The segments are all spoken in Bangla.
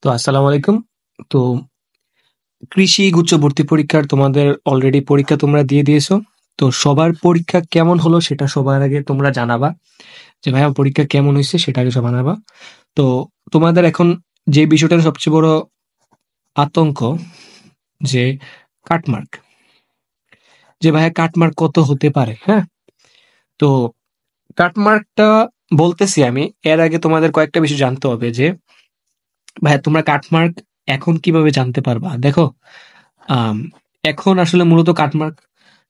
তো আসসালামু আলাইকুম। তো কৃষি গুচ্ছ ভর্তি পরীক্ষার তোমাদের অলরেডি পরীক্ষা তোমরা দিয়ে দিয়েছো। তো সবার পরীক্ষা কেমন হলো সেটা সবার আগে তোমরা জানাবা, যে ভাইয়া পরীক্ষা কেমন হয়েছে সেটা আগে সব জানাবা। তো তোমাদের এখন যে বিষয়টার সবচেয়ে বড় আতঙ্ক, যে কাটমার্ক, যে ভাইয়া কাটমার্ক কত হতে পারে। হ্যাঁ, তো কাটমার্কটা বলতেছি আমি, এর আগে তোমাদের কয়েকটা বিষয় জানতে হবে। যে ভাইয়া তোমরা কাটমার্ক এখন কিভাবে জানতে পারবা। দেখো, আম, এখন আসলে মূলত কাটমার্ক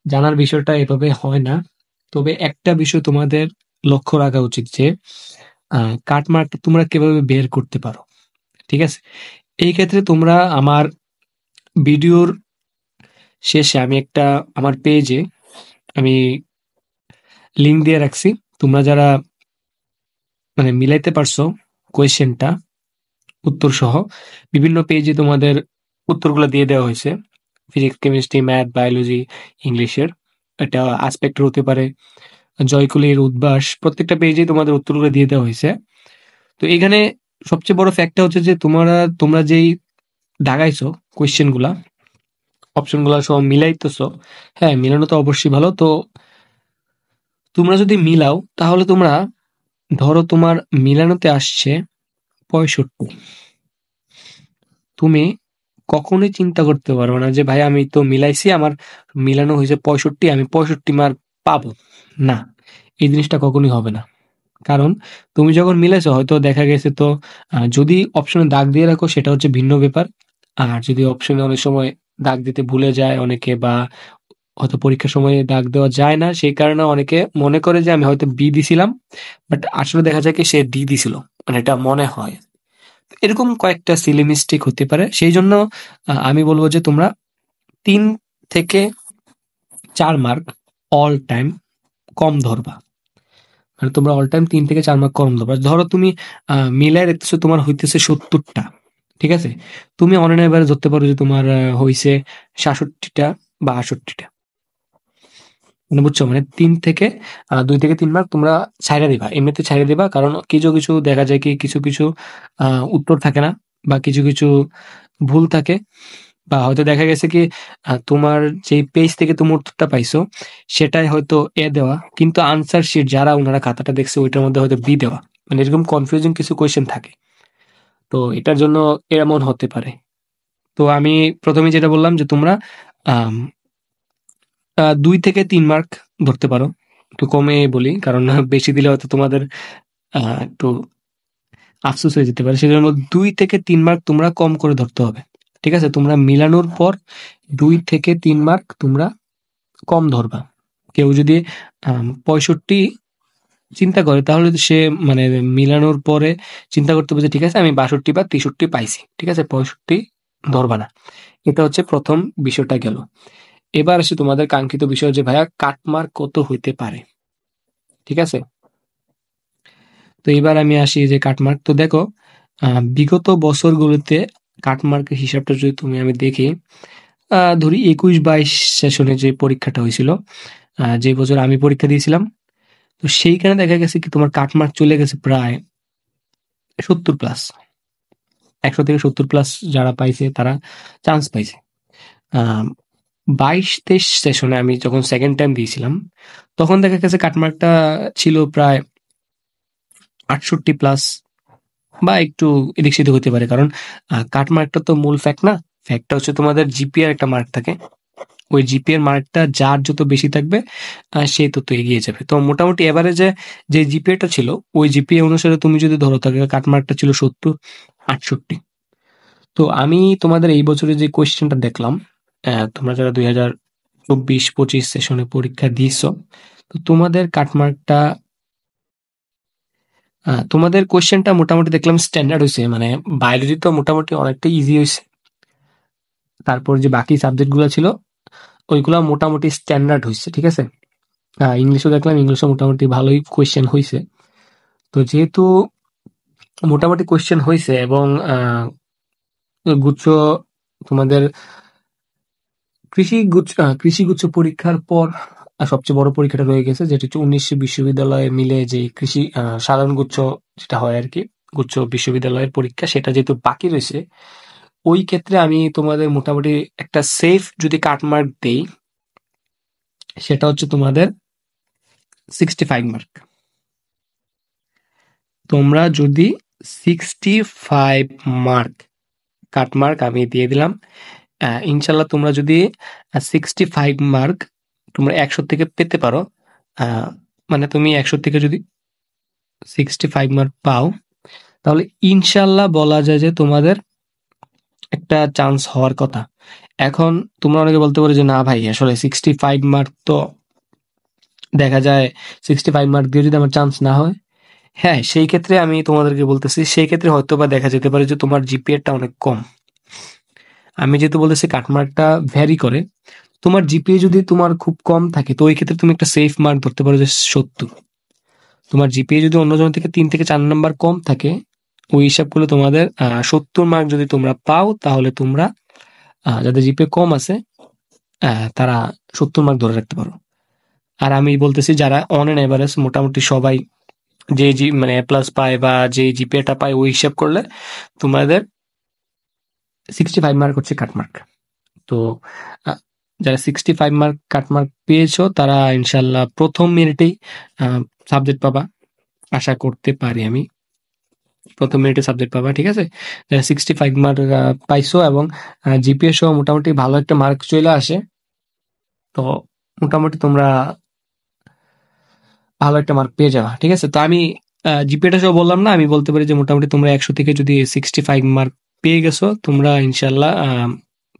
জানার বিষয়টা এভাবে হয় না। তবে একটা বিষয় তোমাদের লক্ষ্য রাখা উচিত, যে কাটমার্ক তোমরা কিভাবে বের করতে পারো। ঠিক আছে, এই ক্ষেত্রে তোমরা আমার ভিডিওর শেষে আমি একটা আমার পেজে আমি লিংক দিয়ে রাখছি। তোমরা যারা মানে মিলাইতে পারছো কোয়েশ্চেনটা উত্তর সহ, বিভিন্ন পেজে তোমাদের উত্তরগুলো দিয়ে দেওয়া হয়েছে। ফিজিক্স, কেমিস্ট্রি, ম্যাথ, বায়োলজি, ইংলিশের, এটা আসপেক্টর হতে পারে, জয়কুলির উদ্ভাস, প্রত্যেকটা পেজে তোমাদের উত্তরগুলো দিয়ে দেওয়া হয়েছে। তো এখানে সবচেয়ে বড় ফ্যাক্টটা হচ্ছে যে তোমরা যেই দাগাইছো কোয়েশ্চেন গুলা, অপশন গুলা সব মিলাইতেছো। হ্যাঁ, মিলানো তো অবশ্যই ভালো। তো তোমরা যদি মিলাও তাহলে তোমরা ধরো তোমার মিলানোতে আসছে 65, তুমি কখনোই চিন্তা করতে পারবে না যে ভাই আমি তো মিলাইছি, আমার মিলানো হয়েছে 65, আমি 65 মার্ক পাবো না। এই জিনিসটা কখনোই হবে না। কারণ তুমি যখন মিলাইছো, হয়তো দেখা গেছে তো যদি অপশনে দাগ দিয়ে রাখো সেটা হচ্ছে ভিন্ন ব্যাপার। আর যদি অপশনে অনেক সময় দাগ দিতে ভুলে যায় অনেকে, বা হয়তো পরীক্ষার সময় দাগ দেওয়া যায় না, সেই কারণে অনেকে মনে করে যে আমি হয়তো বি দিছিলাম, বাট আসলে দেখা যায় কি সে ডি দিছিল, মানে এটা মনে হয়। এরকম কয়েকটা সিলি মিস্টেক হতে পারে। সেই জন্য আমি বলবো যে তোমরা 3 থেকে 4 মার্ক অল টাইম কম ধরবা। মানে তোমরা অল টাইম 3 থেকে 4 মার্ক কম ধরবা। ধরো তুমি মিলাই দেখতেছো তোমার হইতেছে 70টা, ঠিক আছে, তুমি অনলাইনে এবারে ধরতে পারো যে তোমার হইছে 66টা বা 68টা। মানে বুঝছো, মানে 2 থেকে 3 মার্ক তোমরা ছাইড়া দিবা, এমনিতে ছাইড়া দিবা। কারণ কিছু কিছু দেখা যায় কি কিছু কিছু উত্তর থাকে না, বা কিছু কিছু ভুল থাকে, বা হয়তো দেখা গেছে কি তোমার যে পেজ থেকে তুমি উত্তরটা পাইছো সেটাই হয়তো এ দেওয়া, কিন্তু আনসার শিট যারা ওনারা খাতাটা দেখছে ওইটার মধ্যে হয়তো বি দেওয়া। মানে এরকম কনফিউজিং কিছু কোয়েশ্চেন থাকে। তো এটার জন্য এমন হতে পারে। তো আমি প্রথমে যেটা বললাম যে তোমরা আম, 2 থেকে 3 মার্ক ধরতে পারো। একটু কমে বলি কারণ বেশি দিলে হয়তো তোমাদের একটু আফসোস হয়ে যেতে পারে। সেজন্য 2 থেকে 3 মার্ক তোমরা কম করে ধরতে হবে। ঠিক আছে, তোমরা মিলানোর পর 2 থেকে 3 মার্ক তোমরা কম ধরবা। কেউ যদি 65 চিন্তা করে তাহলে তো সে মানে মিলানোর পরে চিন্তা করতে হবে যে ঠিক আছে আমি 62 বা 63 পাইছি, ঠিক আছে, 65 ধরবা না। এটা হচ্ছে প্রথম বিষয়টা গেল। এবার আসে তোমাদের কাঙ্ক্ষিত বিষয়, যে ভাইয়া কাটমার্ক কত হইতে পারে। ঠিক আছে, তো এবার আমি আসি যে কাটমার্ক। তো দেখো, বিগত বছরগুলোতে কাটমার্কের হিসাবটা যদি আমি দেখি, ধরি 21-22 সেশনে যে পরীক্ষাটা হয়েছিল, যে বছর আমি পরীক্ষা দিয়েছিলাম, তো সেইখানে দেখা গেছে কি তোমার কাটমার্ক চলে গেছে প্রায় 70+। 100 থেকে 70+ যারা পাইছে তারা চান্স পাইছে। 22-23 সেশনে আমি যখন সেকেন্ড টাইম দিয়েছিলাম, তখন দেখা গেছে কাটমার্কটা ছিল প্রায় 68+, বা একটু এদিক সেদিক হতে পারে। কারণ কাটমার্কটা তো মূল ফ্যাক্ট না। ফ্যাক্টটা হচ্ছে তোমাদের জিপিএর একটা মার্ক থাকে। ওই জিপিএর মার্কটা যার যত বেশি থাকবে সে তত এগিয়ে যাবে। তো মোটামুটি এভারেজে যে জিপিএটা ছিল ওই জিপিএ অনুসারে তুমি যদি ধরো তাহলে কাটমার্কটা ছিল 70-68। তো আমি তোমাদের এই বছরে যে কোয়েশ্চেনটা দেখলাম, তোমরা যারা 2024-25 সেশনে পরীক্ষা দিয়েছো, তো তোমাদের কাটমার্কটা তোমাদের কোয়েশ্চেনটা মোটামুটি দেখলাম স্ট্যান্ডার্ড হয়েছে। মানে বায়োলজি তো মোটামুটি অনেকটা ইজি হয়েছে। তারপর যে বাকি সাবজেক্টগুলো ছিল ওইগুলা মোটামুটি স্ট্যান্ডার্ড হয়েছে। ঠিক আছে, ইংলিশও দেখলাম, ইংলিশও মোটামুটি ভালোই কোয়েশ্চেন হয়েছে। তো যেহেতু মোটামুটি কোয়েশ্চেন হয়েছে এবং গুচ্ছ তোমাদের কৃষিগুচ্ছ পরীক্ষার পর সবচেয়ে বড় পরীক্ষাটা রয়ে গেছে, যেটা হচ্ছে 19 বিশ্ববিদ্যালয়ে মিলে যে কৃষি সাধারণ গুচ্ছ যেটা হয় আর কি, গুচ্ছ বিশ্ববিদ্যালয়ের পরীক্ষা, সেটা যেহেতু বাকি রয়েছে, ওই ক্ষেত্রে আমি তোমাদের মোটামুটি একটা সেফ যদি কাটমার্ক দেই, সেটা হচ্ছে তোমাদের 65 মার্ক। তোমরা যদি 65 মার্ক কাটমার্ক আমি দিয়ে দিলাম, ইনশাল্লাহ তোমরা যদি 65 মার্ক তোমরা 100 থেকে পেতে পারো, মানে তুমি 100 থেকে যদি 65 মার্ক পাও, তাহলে ইনশাল্লাহ বলা যায় যে তোমাদের একটা চান্স হওয়ার কথা। এখন তোমরা অনেকে বলতে পারো যে না ভাই, আসলে 65 মার্ক তো দেখা যায় 65 মার্ক দিয়ে যদি আমার চান্স না হয়, হ্যাঁ সেই ক্ষেত্রে আমি তোমাদেরকে বলতেছি, সেই ক্ষেত্রে হয়তো বা দেখা যেতে পারে যে তোমার জিপিএটা অনেক কম। আমি যেহেতু বলতেছি কাটমার্কটা ভ্যারি করে, তোমার জিপিএ যদি তোমার খুব কম থাকে, তো ওই ক্ষেত্রে তুমি একটা সেফ মার্ক ধরতে পারো যে 70। তোমার জিপিএ যদি অন্যজন থেকে 3 থেকে 4 নাম্বার কম থাকে, ওই হিসাব করলে তোমাদের 70 মার্ক যদি তোমরা পাও, তাহলে তোমরা যাদের জিপিএ কম আছে তারা 70 মার্ক ধরে রাখতে পারো। আর আমি বলতেছি যারা অন এন এভারেজ মোটামুটি সবাই যে মানে এ প্লাস পায় বা যে জিপিএটা পায়, ওই হিসাব করলে তোমাদের 65 মার্ক হচ্ছে কাটমার্ক। তো যারা 65 মার্ক কাটমার্ক পেয়েছো, তারা ইনশাল্লাহ প্রথম মিনিটেই সাবজেক্ট পাবা, আশা করতে পারি আমি। প্রথম মিনিটে সাবজেক্ট পাবা, ঠিক আছে? যারা 65 মার্ক পাইছো এবং জিপিএ সহ মোটামুটি ভালো একটা মার্ক চলে আসে, তো মোটামুটি তোমরা ভালো একটা মার্ক পেয়ে যাবা, ঠিক আছে? তো আমি জিপিএটা সহ বললাম না, আমি বলতে পারি যে মোটামুটি তোমরা 100 থেকে যদি 65 মার্ক পেয়ে গেছো, তোমরা ইনশাল্লাহ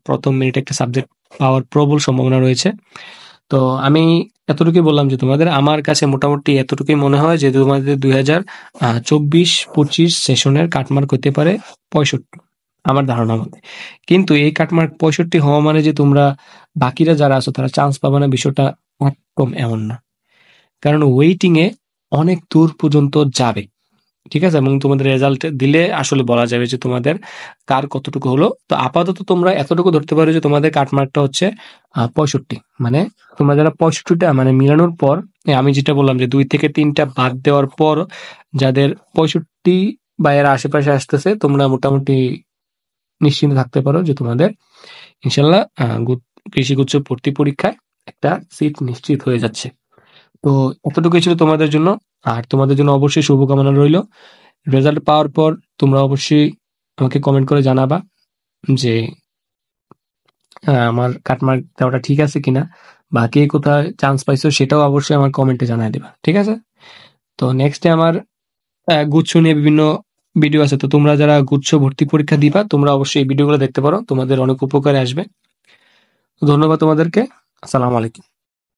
প্রথম মিনিটে একটা সাবজেক্ট পাওয়ার প্রবল সম্ভাবনা রয়েছে। তো আমি এতটুকুই বললাম যে তোমাদের, আমার কাছে মোটামুটি এতটুকুই মনে হয় যে তোমাদের 2024-25 সেশনের কাটমার্ক হতে পারে 65, আমার ধারণা মতে। কিন্তু এই কাটমার্ক 65 হওয়া মানে যে তোমরা বাকিরা যারা আছো তারা চান্স পাবে না, বিষয়টা একদম এমন না। কারণ ওয়েটিং এ অনেক দূর পর্যন্ত যাবে, ঠিক আছে? এবং তোমাদের রেজাল্ট দিলে আসলে বলা যাবে যে তোমাদের কার কতটুকু হলো। তো আপাতত তোমরা এতটুকু ধরতে পারো যে তোমাদের কাটমার্কটা হচ্ছে 65। মানে তোমরা যারা 65টা মানে মিলানোর পর, আমি যেটা বললাম যে 2 থেকে 3টা বাদ দেওয়ার পর যাদের 65 বা এর আশেপাশে আসতেছে, তোমরা মোটামুটি নিশ্চিন্ত থাকতে পারো যে তোমাদের ইনশাল্লাহ কৃষি গুচ্ছ ভর্তি পরীক্ষায় একটা সিট নিশ্চিত হয়ে যাচ্ছে। তো এতটুকুই ছিল তোমাদের জন্য। আর তোমাদের জন্য অবশ্যই শুভকামনা রইল। রেজাল্ট পাওয়ার পর তোমরা অবশ্যই আমাকে কমেন্ট করে জানাবা যে আমার কাটমার্ক দেওয়াটা ঠিক আছে কিনা, বা কে কোথায় চান্স পাইছো সেটাও অবশ্যই আমার কমেন্টে জানাই দেবা, ঠিক আছে? তো নেক্সটে আমার গুচ্ছ নিয়ে বিভিন্ন ভিডিও আছে, তো তোমরা যারা গুচ্ছ ভর্তি পরীক্ষা দিবা, তোমরা অবশ্যই এই ভিডিওগুলো দেখতে পারো, তোমাদের অনেক উপকারে আসবে। ধন্যবাদ তোমাদেরকে। আসসালামু আলাইকুম।